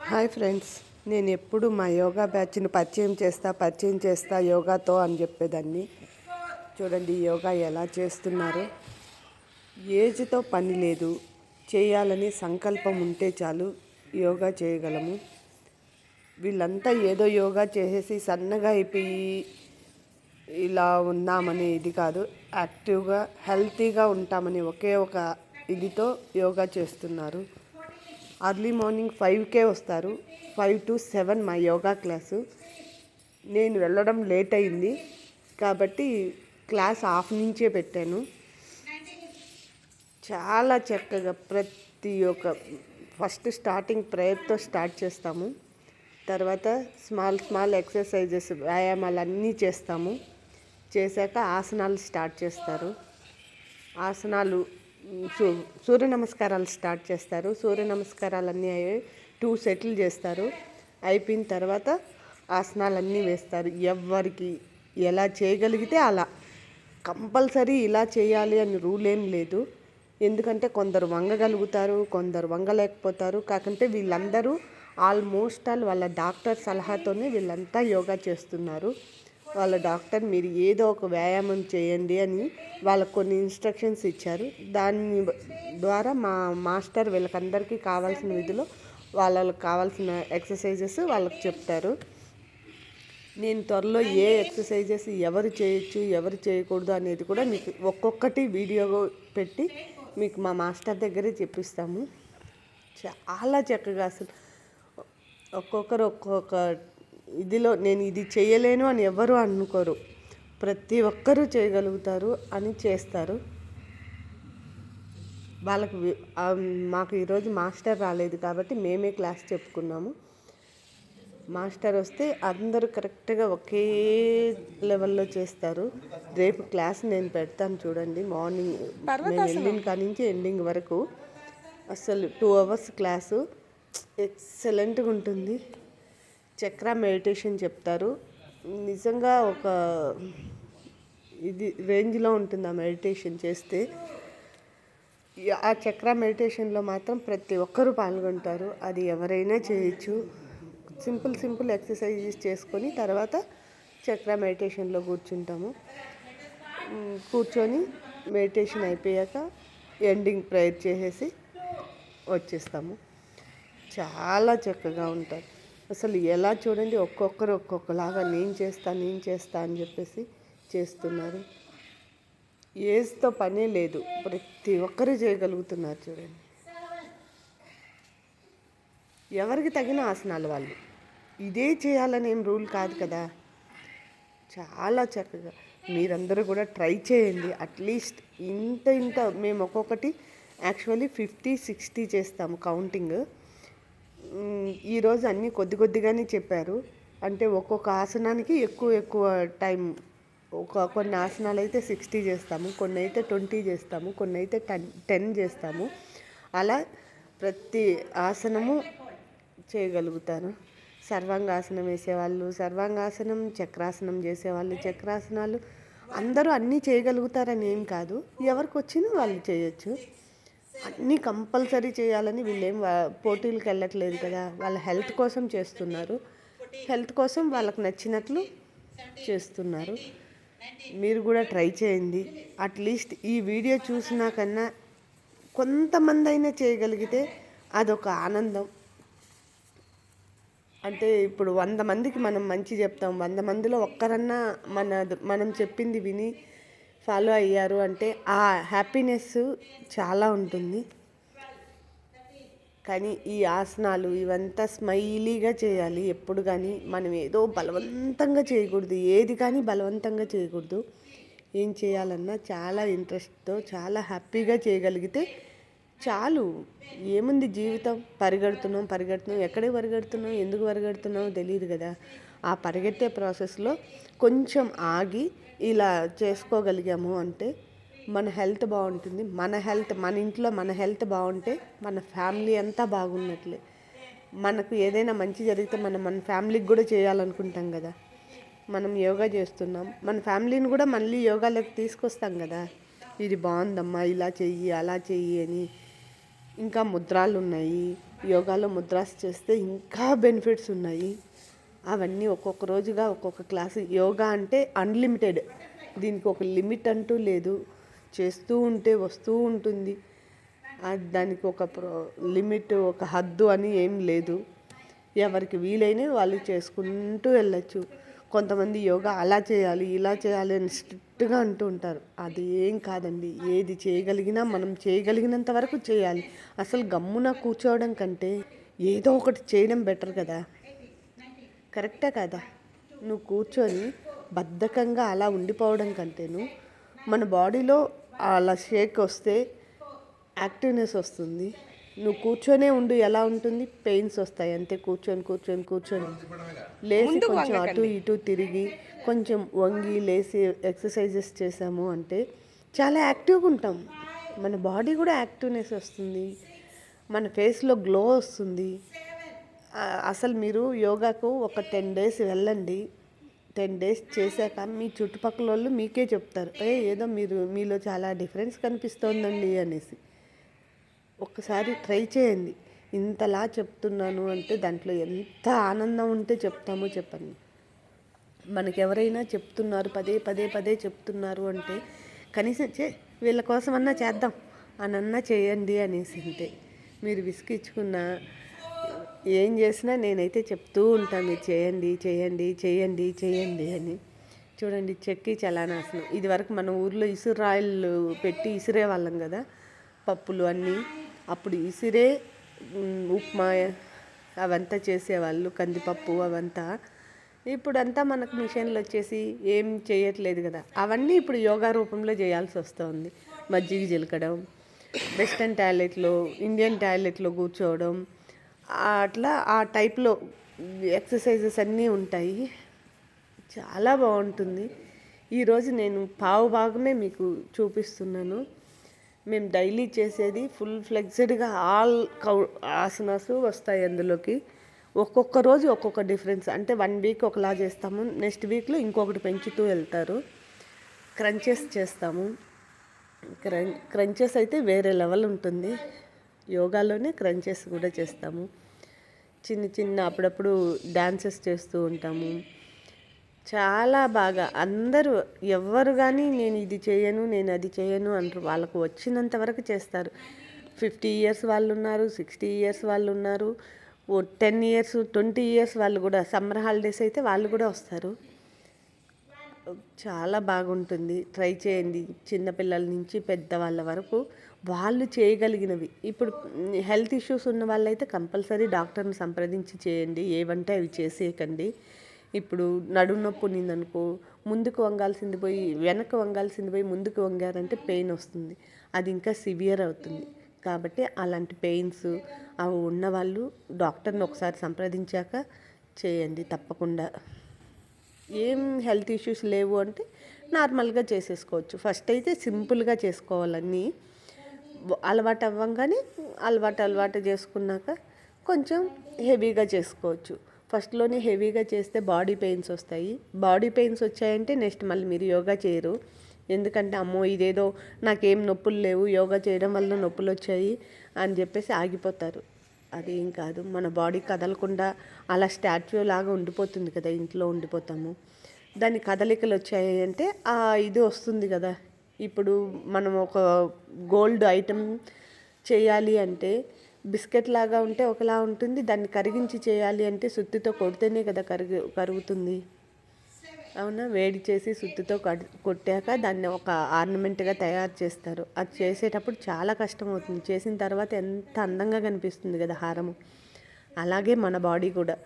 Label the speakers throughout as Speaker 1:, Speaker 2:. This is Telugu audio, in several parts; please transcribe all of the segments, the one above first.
Speaker 1: హాయ్ ఫ్రెండ్స్, నేను ఎప్పుడు మా యోగా బ్యాచ్ని పరిచయం చేస్తా యోగాతో అని చెప్పేదాన్ని. చూడండి యోగా ఎలా చేస్తున్నారు. ఏజ్తో పని లేదు, చేయాలని సంకల్పం ఉంటే చాలు యోగా చేయగలము. వీళ్ళంతా ఏదో యోగా చేసేసి సన్నగా అయిపోయి ఇలా ఉన్నామని ఇది కాదు, యాక్టివ్గా హెల్తీగా ఉంటామని ఒకే ఒక ఇదితో యోగా చేస్తున్నారు. అర్లీ మార్నింగ్ 5కే వస్తారు. 5 to 7 మా యోగా క్లాసు. నేను వెళ్ళడం లేట్ అయింది కాబట్టి క్లాస్ హాఫ్ నుంచే పెట్టాను. చాలా చక్కగా ప్రతి ఒక్క ఫస్ట్ స్టార్టింగ్ ప్రేయర్తో స్టార్ట్ చేస్తాము. తర్వాత స్మాల్ ఎక్సర్సైజెస్ వ్యాయామాలు అన్నీ చేస్తాము. చేశాక ఆసనాలు స్టార్ట్ చేస్తారు. ఆసనాలు సూర్య నమస్కారాలు స్టార్ట్ చేస్తారు. సూర్య నమస్కారాలన్నీ 2 సెట్లు చేస్తారు. అయిపోయిన తర్వాత ఆసనాలన్నీ వేస్తారు. ఎవరికి ఎలా చేయగలిగితే అలా, కంపల్సరీ ఇలా చేయాలి అని రూల్ ఏం లేదు. ఎందుకంటే కొందరు వంగగలుగుతారు, కొందరు వంగలేకపోతారు. కాకుంటే వీళ్ళందరూ ఆల్మోస్ట్ వాళ్ళ డాక్టర్ సలహాతోనే వీళ్ళంతా యోగా చేస్తున్నారు. వాళ్ళ డాక్టర్ మీరు ఏదో ఒక వ్యాయామం చేయండి అని వాళ్ళకు కొన్ని ఇన్స్ట్రక్షన్స్ ఇచ్చారు. దాని ద్వారా మా మాస్టర్ వీళ్ళకందరికీ కావాల్సిన విధిలో వాళ్ళకి కావాల్సిన ఎక్సర్సైజెస్ వాళ్ళకి చెప్తారు. నేను త్వరలో ఏ ఎక్సర్సైజెస్ ఎవరు చేయొచ్చు ఎవరు చేయకూడదు అనేది కూడా మీకు ఒక్కొక్కటి వీడియో పెట్టి మీకు మా మాస్టర్ దగ్గరే చెప్పిస్తాము. చాలా చక్కగా అసలు ఒక్కొక్కరు ఒక్కొక్క ఇదిలో నేను ఇది చేయలేను అని ఎవరు అనుకోరు. ప్రతి ఒక్కరూ చేయగలుగుతారు అని చేస్తారు. వాళ్ళకు మాకు ఈరోజు మాస్టర్ రాలేదు కాబట్టి మేమే క్లాస్ చెప్పుకున్నాము. మాస్టర్ వస్తే అందరూ కరెక్ట్గా ఒకే లెవెల్లో చేస్తారు. రేపు క్లాస్ నేను పెడతాను చూడండి. మార్నింగ్ నేను వెళ్ళిన కాడి నుంచి ఎండింగ్ వరకు అసలు 2 hours క్లాసు ఎక్సలెంట్గా ఉంటుంది. చక్ర మెడిటేషన్ చెప్తారు. నిజంగా ఒక ఇది రేంజ్లో ఉంటుంది ఆ మెడిటేషన్ చేస్తే. ఆ చక్ర మెడిటేషన్లో మాత్రం ప్రతి ఒక్కరూ పాల్గొంటారు. అది ఎవరైనా చేయొచ్చు. సింపుల్ ఎక్సర్సైజెస్ చేసుకొని తర్వాత చక్ర మెడిటేషన్లో కూర్చుంటాము. కూర్చొని మెడిటేషన్ అయిపోయాక ఎండింగ్ ప్రేయర్ చేసేసి వచ్చేస్తాము. చాలా చక్కగా ఉంటారు. అసలు ఎలా చూడండి, ఒక్కొక్కరు ఒక్కొక్కలాగా నేను చేస్తా అని చెప్పేసి చేస్తున్నారు. ఏజ్తో పనే లేదు, ప్రతి ఒక్కరూ చేయగలుగుతున్నారు. చూడండి, ఎవరికి తగిన ఆసనాలు వాళ్ళు. ఇదే చేయాలని ఏం రూల్ కాదు కదా. చాలా చక్కగా మీరందరూ కూడా ట్రై చేయండి. అట్లీస్ట్ ఇంత మేము ఒక్కొక్కటి యాక్చువల్లీ 50-60 చేస్తాము కౌంటింగ్. ఈరోజు అన్నీ కొద్దిగానే చెప్పారు. అంటే ఒక్కొక్క ఆసనానికి ఎక్కువ టైం. కొన్ని ఆసనాలు అయితే 60 చేస్తాము, కొన్ని అయితే 20 చేస్తాము, కొన్ని అయితే 10 చేస్తాము. అలా ప్రతి ఆసనము చేయగలుగుతారు. సర్వాంగాసనం వేసేవాళ్ళు సర్వాంగాసనం, చక్రాసనం చేసేవాళ్ళు చక్రాసనాలు, అందరూ అన్నీ చేయగలుగుతారని ఏం కాదు. ఎవరికి వచ్చినా వాళ్ళు చేయొచ్చు. అన్నీ కంపల్సరీ చేయాలని వీళ్ళేం పోటీలకు వెళ్ళట్లేదు కదా. వాళ్ళ హెల్త్ కోసం చేస్తున్నారు. హెల్త్ కోసం వాళ్ళకు నచ్చినట్లు చేస్తున్నారు. మీరు కూడా ట్రై చేయండి. అట్లీస్ట్ ఈ వీడియో చూసినా కన్నా కొంతమంది అయినా చేయగలిగితే అదొక ఆనందం. అంటే ఇప్పుడు 100 మందికి మనం మంచి చెప్తాం, 100 మందిలో ఒక్కరన్నా మనం చెప్పింది విని ఫాలో అయ్యారు అంటే ఆ హ్యాపీనెస్ చాలా ఉంటుంది. కానీ ఈ ఆసనాలు ఇవంతా స్మైలీగా చేయాలి ఎప్పుడు. కానీ మనం ఏదో బలవంతంగా చేయకూడదు, ఏది కానీ బలవంతంగా చేయకూడదు. ఏం చేయాలన్నా చాలా ఇంట్రెస్ట్తో చాలా హ్యాపీగా చేయగలిగితే చాలు. ఏముంది జీవితం, పరిగెడుతున్నాం ఎక్కడికి పరిగెడుతున్నాం, ఎందుకు పరిగెడుతున్నామో తెలియదు కదా. ఆ పరిగెత్తే ప్రాసెస్లో కొంచెం ఆగి ఇలా చేసుకోగలిగాము అంటే మన హెల్త్ బాగుంటుంది. మన ఇంట్లో మన హెల్త్ బాగుంటే మన ఫ్యామిలీ అంతా బాగున్నట్లే. మనకు ఏదైనా మంచి జరిగితే మన ఫ్యామిలీకి కూడా చేయాలనుకుంటాం కదా. మనం యోగా చేస్తున్నాం, మన ఫ్యామిలీని కూడా మళ్ళీ యోగాలోకి తీసుకొస్తాం కదా. ఇది బాగుందమ్మా, ఇలా చెయ్యి అలా చెయ్యి అని. ఇంకా ముద్రాలు ఉన్నాయి, యోగాలో ముద్రాస్ చేస్తే ఇంకా బెనిఫిట్స్ ఉన్నాయి. అవన్నీ ఒక్కొక్క రోజుగా ఒక్కొక్క క్లాసు. యోగా అంటే అన్లిమిటెడ్, దీనికి ఒక లిమిట్ అంటూ లేదు. చేస్తూ ఉంటే వస్తూ ఉంటుంది. దానికి ఒక లిమిట్, ఒక హద్దు అని ఏం లేదు. ఎవరికి వీలైన వాళ్ళు చేసుకుంటూ వెళ్ళచ్చు. కొంతమంది యోగా అలా చేయాలి ఇలా చేయాలి అని స్ట్రిక్ట్గా అంటూ ఉంటారు. అది ఏం కాదండి. ఏది చేయగలిగినా మనం చేయగలిగినంత వరకు చేయాలి. అసలు గమ్మున కూర్చోవడం కంటే ఏదో ఒకటి చేయడం బెటర్ కదా. కరెక్టే కదా. నువ్వు కూర్చొని బద్ధకంగా అలా ఉండిపోవడం కంటేను మన బాడీలో అలా షేక్ వస్తే యాక్టివ్నెస్ వస్తుంది. నువ్వు కూర్చొనే ఉండు, ఎలా ఉంటుంది, పెయిన్స్ వస్తాయి అంతే. కూర్చొని లేచి కొంచెం అటు ఇటు తిరిగి కొంచెం వంగి లేచి ఎక్సర్సైజెస్ చేసాము అంటే చాలా యాక్టివ్గా ఉంటాం. మన బాడీ కూడా యాక్టివ్నెస్ వస్తుంది, మన ఫేస్లో గ్లో వస్తుంది. అసలు మీరు యోగాకు ఒక 10 days వెళ్ళండి. 10 days చేశాక మీ చుట్టుపక్కల వాళ్ళు మీకే చెప్తారు, ఏదో మీలో చాలా డిఫరెన్స్ కనిపిస్తోందండి అనేసి. ఒక్కసారి ట్రై చేయండి. ఇంతలా చెప్తున్నాను అంటే దాంట్లో ఎంత ఆనందం ఉంటే చెప్తామో చెప్పండి. మనకి ఎవరైనా చెప్తున్నారు, పదే చెప్తున్నారు అంటే కనీసం వీళ్ళ కోసమన్నా చేద్దాం అనన్నా చేయండి అనేసి. అంతే. మీరు విసిగించుకున్న ఏం చేసినా నేనైతే చెప్తూ ఉంటాను, మీరు చేయండి అని. చూడండి, చెక్కి చలానాసనం. ఇది వరకు మన ఊర్లో ఇసురాయిలు పెట్టి ఇసిరే వాళ్ళం కదా, పప్పులు అన్నీ. అప్పుడు ఇసిరే ఉప్మా అవంతా చేసేవాళ్ళు, కందిపప్పు అవంతా. ఇప్పుడంతా మనకు మిషన్లు వచ్చేసి ఏం చేయట్లేదు కదా. అవన్నీ ఇప్పుడు యోగా రూపంలో చేయాల్సి వస్తుంది. మజ్జిగ చిలకడం, వెస్టర్న్ టాయిలెట్లో, ఇండియన్ టాయిలెట్లో కూర్చోవడం, అట్లా ఆ టైప్లో ఎక్సర్సైజెస్ అన్నీ ఉంటాయి. చాలా బాగుంటుంది. ఈరోజు నేను భాగమే మీకు చూపిస్తున్నాను. మేము డైలీ చేసేది ఫుల్ ఫ్లెక్సిడ్గా ఆల్ ఆసనాస్ వస్తాయి అందులోకి. ఒక్కొక్క రోజు ఒక్కొక్క డిఫరెన్స్. అంటే 1 week ఒకలా చేస్తాము, నెక్స్ట్ వీక్లో ఇంకొకటి పెంచుతూ వెళ్తారు. క్రంచెస్ చేస్తాము. క్రంచెస్ అయితే వేరే లెవెల్ ఉంటుంది. యోగాలోనే క్రంచెస్ కూడా చేస్తాము. చిన్న అప్పుడప్పుడు డాన్సెస్ చేస్తూ ఉంటాము. చాలా బాగా అందరూ ఎవ్వరు కానీ నేను ఇది చేయను, నేను అది చేయను అంటారు. వాళ్ళకు వచ్చినంత వరకు చేస్తారు. 50 years వాళ్ళు ఉన్నారు, 60 years వాళ్ళు ఉన్నారు, 10 years 20 years వాళ్ళు కూడా. సమ్మర్ హాలిడేస్ అయితే వాళ్ళు కూడా వస్తారు. చాలా బాగుంటుంది. ట్రై చేయండి. చిన్నపిల్లల నుంచి పెద్దవాళ్ళ వరకు వాళ్ళు చేయగలిగినవి. ఇప్పుడు హెల్త్ ఇష్యూస్ ఉన్న వాళ్ళైతే కంపల్సరీ డాక్టర్ని సంప్రదించి చేయండి. ఏవంటే అవి చేసేయకండి. ఇప్పుడు నడుము నొప్పి ఉన్నదనుకో, ముందుకు వంగాల్సింది పోయి వెనక్కి వంగాల్సింది పోయి ముందుకు వంగారంటే పెయిన్ వస్తుంది. అది ఇంకా సివియర్ అవుతుంది. కాబట్టి అలాంటి పెయిన్స్ అవి ఉన్నవాళ్ళు డాక్టర్ని ఒకసారి సంప్రదించాక చేయండి తప్పకుండా. ఏం హెల్త్ ఇష్యూస్ లేవు అంటే నార్మల్గా చేసేసుకోవచ్చు. ఫస్ట్ అయితే సింపుల్గా చేసుకోవాలన్నీ. అలవాటు అవ్వంగానే అలవాటు చేసుకున్నాక కొంచెం హెవీగా చేసుకోవచ్చు. ఫస్ట్లోనే హెవీగా చేస్తే బాడీ పెయిన్స్ వస్తాయి. బాడీ పెయిన్స్ వచ్చాయంటే నెక్స్ట్ మళ్ళీ మీరు యోగా చేయరు. ఎందుకంటే అమ్మో ఇదేదో నాకేం నొప్పులు లేవు, యోగా చేయడం వల్ల నొప్పులు వచ్చాయి అని చెప్పేసి ఆగిపోతారు. అదేం కాదు. మన బాడీ కదలకుండా అలా స్టాచ్యూ లాగా ఉండిపోతుంది కదా, ఇంట్లో ఉండిపోతాము. దాని కదలికలు వచ్చాయి అంటే ఇది వస్తుంది కదా. ఇప్పుడు మనం ఒక గోల్డ్ ఐటెం చేయాలి అంటే బిస్కెట్ లాగా ఉంటే ఒకలా ఉంటుంది. దాన్ని కరిగించి చేయాలి అంటే సుత్తితో కొడితేనే కదా కరుగుతుంది. అవునా? వేడి చేసి సుత్తితో కొట్టాక దాన్ని ఒక ఆర్నమెంట్గా తయారు చేస్తారు. అది చేసేటప్పుడు చాలా కష్టం అవుతుంది. చేసిన తర్వాత ఎంత అందంగా కనిపిస్తుంది కదా హారము. అలాగే మన బాడీ కూడా,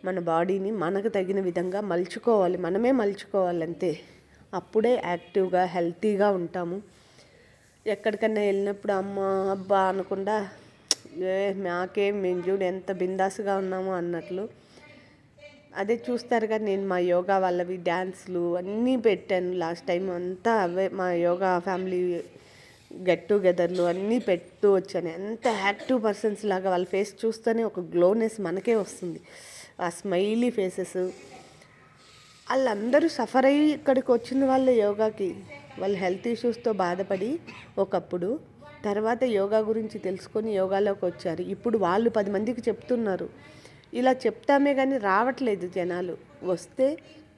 Speaker 1: మన బాడీని మనకు తగిన విధంగా మలుచుకోవాలి. మనమే మలుచుకోవాలి అంతే. అప్పుడే యాక్టివ్గా హెల్తీగా ఉంటాము. ఎక్కడికన్నా వెళ్ళినప్పుడు అమ్మ అబ్బా అనకుండా మేము చూడు ఎంత బిందాసుగా ఉన్నామో అన్నట్లు. అదే చూస్తారు కదా, నేను మా యోగా వాళ్ళవి డ్యాన్స్లు అన్నీ పెట్టాను లాస్ట్ టైం అంతా. అవే మా యోగా ఫ్యామిలీ గెట్ టుగెదర్లు అన్నీ పెడుతూ వచ్చాను. ఎంత యాక్టివ్ పర్సన్స్ లాగా వాళ్ళ ఫేస్ చూస్తేనే ఒక గ్లోనెస్ మనకే వస్తుంది. ఆ స్మైలీ ఫేసెస్. వాళ్ళందరూ సఫర్ అయ్యి ఇక్కడికి వచ్చిన వాళ్ళే యోగాకి. వాళ్ళు హెల్త్ ఇష్యూస్తో బాధపడి ఒకప్పుడు తర్వాత యోగా గురించి తెలుసుకొని యోగాలోకి వచ్చారు. ఇప్పుడు వాళ్ళు 10 మందికి చెప్తున్నారు. ఇలా చెప్తామే కానీ రావట్లేదు జనాలు. వస్తే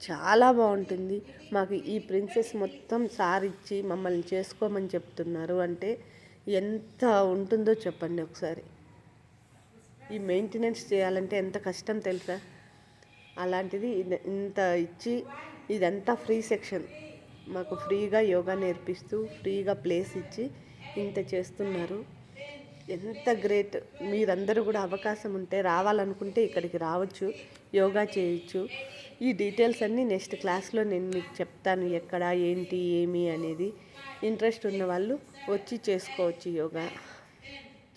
Speaker 1: చాలా బాగుంటుంది. మాకు ఈ ప్రిన్సెస్ మొత్తం సార్ ఇచ్చి మమ్మల్ని చేసుకోమని చెప్తున్నారు అంటే ఎంత ఉంటుందో చెప్పండి ఒకసారి. ఈ మెయింటెనెన్స్ చేయాలంటే ఎంత కష్టం తెలుసా? అలాంటిది ఇంత ఇచ్చి ఇదంతా ఫ్రీ సెక్షన్, మాకు ఫ్రీగా యోగా నేర్పిస్తూ ఫ్రీగా ప్లేస్ ఇచ్చి ఇంత చేస్తున్నారు. ఎంత గ్రేట్. మీరందరూ కూడా అవకాశం ఉంటే రావాలనుకుంటే ఇక్కడికి రావచ్చు, యోగా చేయొచ్చు. ఈ డీటెయిల్స్ అన్నీ నెక్స్ట్ క్లాస్లో నేను మీకు చెప్తాను, ఎక్కడ ఏంటి ఏమి అనేది. ఇంట్రెస్ట్ ఉన్న వాళ్ళు వచ్చి చేసుకోవచ్చు యోగా.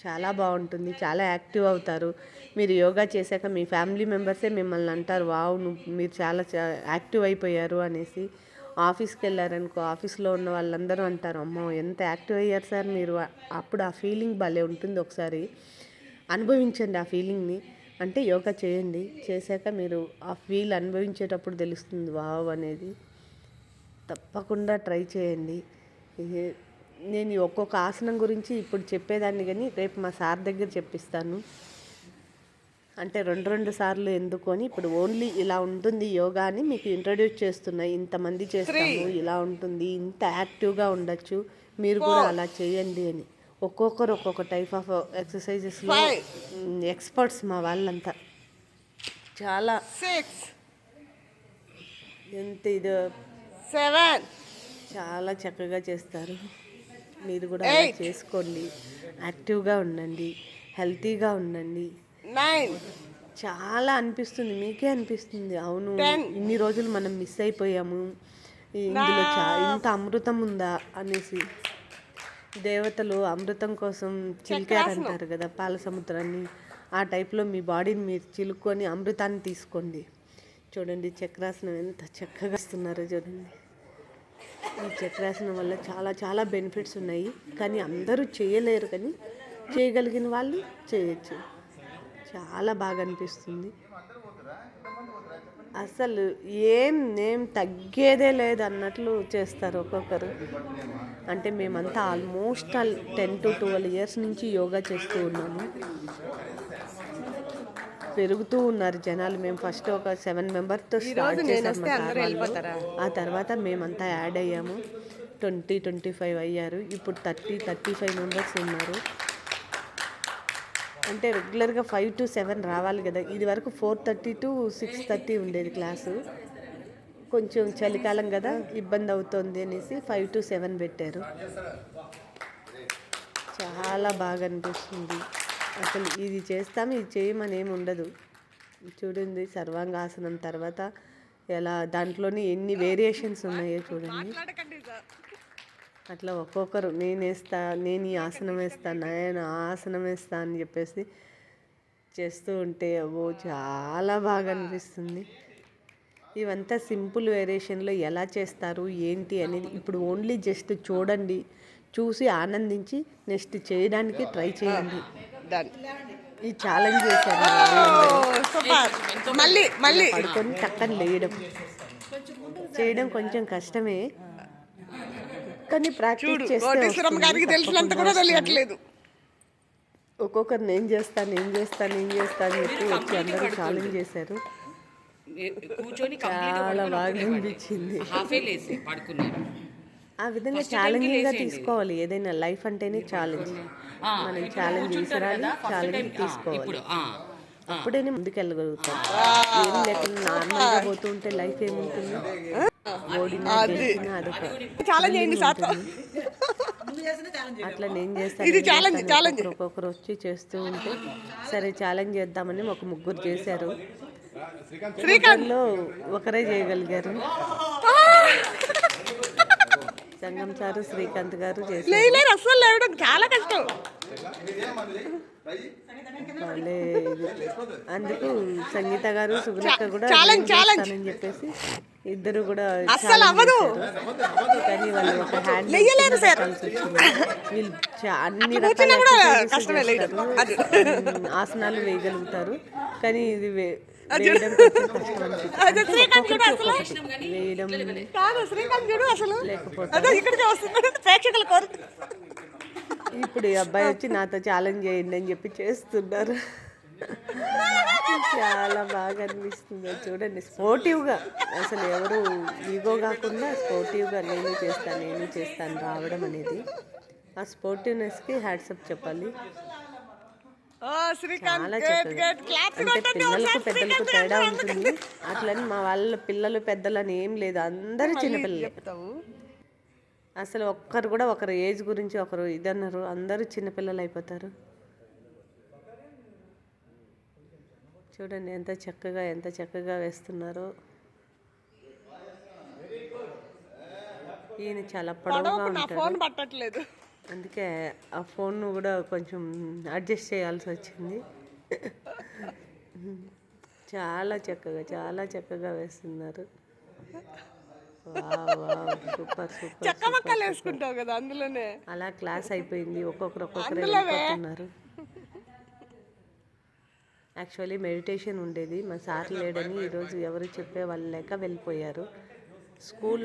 Speaker 1: చాలా బాగుంటుంది, చాలా యాక్టివ్ అవుతారు. మీరు యోగా చేశాక మీ ఫ్యామిలీ మెంబర్సే మిమ్మల్ని అంటారు, వావ్ మీరు చాలా యాక్టివ్ అయిపోయారు అనేసి. ఆఫీస్కి వెళ్ళారనుకో, ఆఫీస్లో ఉన్న వాళ్ళందరూ అంటారు, అమ్మో ఎంత యాక్టివ్ అయ్యారు సార్ మీరు. అప్పుడు ఆ ఫీలింగ్ భలే ఉంటుంది. ఒకసారి అనుభవించండి ఆ ఫీలింగ్ని. అంటే యోగా చేయండి, చేశాక మీరు ఆ ఫీల్ అనుభవించేటప్పుడు తెలుస్తుంది వావ్ అనేది. తప్పకుండా ట్రై చేయండి. నేను ఒక్కొక్క ఆసనం గురించి ఇప్పుడు చెప్పేదాన్ని కానీ రేపు మా సార్ దగ్గర చెప్పిస్తాను. అంటే 2 సార్లు ఎందుకు అని, ఇప్పుడు ఓన్లీ ఇలా ఉంటుంది యోగా అని మీకు ఇంట్రడ్యూస్ చేస్తున్నా. ఇంతమంది చేస్తాము, ఇలా ఉంటుంది, ఇంత యాక్టివ్గా ఉండొచ్చు, మీరు కూడా అలా చేయండి అని. ఒక్కొక్కరు ఒక్కొక్క టైప్ ఆఫ్ ఎక్సర్సైజెస్లో ఎక్స్పర్ట్స్ మా వాళ్ళంతా. చాలా ఎంత ఇది 7 చాలా చక్కగా చేస్తారు. మీరు కూడా అలా చేసుకోండి, యాక్టివ్గా ఉండండి, హెల్తీగా ఉండండి. 9 చాలా అనిపిస్తుంది, మీకే అనిపిస్తుంది, అవును ఇన్ని రోజులు మనం మిస్ అయిపోయాము, ఇందులో ఇంత అమృతం ఉందా అనేసి. దేవతలు అమృతం కోసం చిలికారంటారు కదా పాల సముద్రాన్ని. ఆ టైప్లో మీ బాడీని మీరు చిలుక్కొని అమృతాన్ని తీసుకోండి. చూడండి చక్రాసనం ఎంత చక్కగా ఇస్తున్నారో చూడండి. ఈ చక్రాసనం వల్ల చాలా చాలా బెనిఫిట్స్ ఉన్నాయి. కానీ అందరూ చేయలేరు, కానీ చేయగలిగిన వాళ్ళు చేయొచ్చు. చాలా బాగా అనిపిస్తుంది. అసలు ఏం తగ్గేదే లేదు అన్నట్లు చేస్తారు ఒక్కొక్కరు. అంటే మేమంతా ఆల్మోస్ట్ 10 to 12 years నుంచి యోగా చేస్తూ ఉన్నాము. పెరుగుతూ ఉన్నారు జనాలు. మేము ఫస్ట్ ఒక 7 మెంబర్స్తో స్టార్ట్ చేసాము. ఆ తర్వాత మేమంతా యాడ్ అయ్యాము. 20-25 అయ్యారు. ఇప్పుడు 30-35 మెంబర్స్ ఉన్నారు. అంటే రెగ్యులర్గా 5 to 7 రావాలి కదా. ఇది వరకు 4:30 to 6:30 ఉండేది క్లాసు. కొంచెం చలికాలం కదా, ఇబ్బంది అవుతుంది అనేసి 5 to 7 పెట్టారు. చాలా బాగా అనిపిస్తుంది. అసలు ఇది చేస్తాము, ఇది చేయమని ఏమి ఉండదు. చూడండి సర్వాంగాసనం తర్వాత ఎలా దాంట్లోని ఎన్ని వేరియేషన్స్ ఉన్నాయో చూడండి. అట్లా ఒక్కొక్కరు నేను ఈ ఆసనం వేస్తాను, నేను ఆ ఆసనం వేస్తాను అని చెప్పేసి చేస్తూ ఉంటే చాలా బాగా అనిపిస్తుంది. ఇవంతా సింపుల్ వేరియేషన్లో ఎలా చేస్తారు ఏంటి అనేది ఇప్పుడు ఓన్లీ జస్ట్ చూడండి, చూసి ఆనందించి నెక్స్ట్ చేయడానికి ట్రై చేయండి. ఈ ఛాలెంజ్ చేశాను. మళ్ళీ పడుకొని టక్కని లేయడం చేయడం కొంచెం కష్టమే, కానీ ప్రాక్టీస్ చేస్తే ఒక్కొక్కరు నేను చేస్తాను చెప్పి వచ్చి అందరూ ఛాలెంజ్ చేశారు. చాలా బాగా అనిపించింది. ఆ విధంగా ఛాలెంజింగ్గా తీసుకోవాలి. ఏదైనా లైఫ్ అంటేనే ఛాలెంజ్. మనం ఛాలెంజ్ తీసుకురాలి, ఛాలెంజ్ తీసుకోవాలి. అప్పుడే ముందుకెళ్ళగలుగుతాం. ఏం లేకుండా నార్మల్గా పోతూ ఉంటే లైఫ్ ఏముంటుంది? అట్లా నేను చేస్తాను. ఒక్కొక్కరు వచ్చి చేస్తూ ఉంటే సరే ఛాలెంజ్ చేద్దామని ఒక 3 చేశారు. శ్రీకాంత్లో ఒకరే చేయగలిగారు. సంగం సారు, శ్రీకాంత్ గారు చేశారు. చాలా కష్టం. అందుకు సంగీత గారు, సుగుణక్క కూడా చేస్తానని చెప్పేసి ఇద్దరు కూడా కానీ వాళ్ళు ఒక హ్యాండ్ వీళ్ళు అన్ని రకాల ఆసనాలు వేయగలుగుతారు. కానీ ఇది వేయడం కొంచెం కష్టం అనిపిస్తుంది. వేయడం లేకపోతే ఇప్పుడు ఈ అబ్బాయి వచ్చి నాతో ఛాలెంజ్ చేయండి అని చెప్పి చేస్తున్నారు. చాలా బాగా అనిపిస్తుంది చూడండి. స్పోర్టివ్గా అసలు ఎవరు ఈగో కాకుండా స్పోర్టివ్గా నేను చేస్తాను రావడం అనేది, ఆ స్పోర్టివ్నెస్కి హ్యాట్సప్ చెప్పాలి. చాలా చక్కగా అంటే పిల్లలకు పెద్దలకు తేడా ఉంటుంది. అట్లని మా వాళ్ళ పిల్లలు పెద్దలని ఏం లేదు, అందరూ చిన్నపిల్లలే. అసలు ఒక్కరు కూడా ఒకరు ఏజ్ గురించి ఒకరు ఇదన్నారు, అందరూ చిన్నపిల్లలు అయిపోతారు. చూడండి ఎంత చక్కగా వేస్తున్నారో. ఈయన చాలా పొడవుగా ఉంటాడు, అందుకే ఆ ఫోన్ కూడా కొంచెం అడ్జస్ట్ చేయాల్సి వచ్చింది. చాలా చక్కగా వేస్తున్నారు. సూపర్ వేసుకుంటావు కదా అందులోనే. అలా క్లాస్ అయిపోయింది, ఒక్కొక్కరు వెళ్ళిపోతున్నారు. యాక్చువల్లీ మెడిటేషన్ ఉండేది, మా సార్ లేడని ఈరోజు ఎవరు చెప్పే వాళ్ళు లేక వెళ్ళిపోయారు. స్కూల్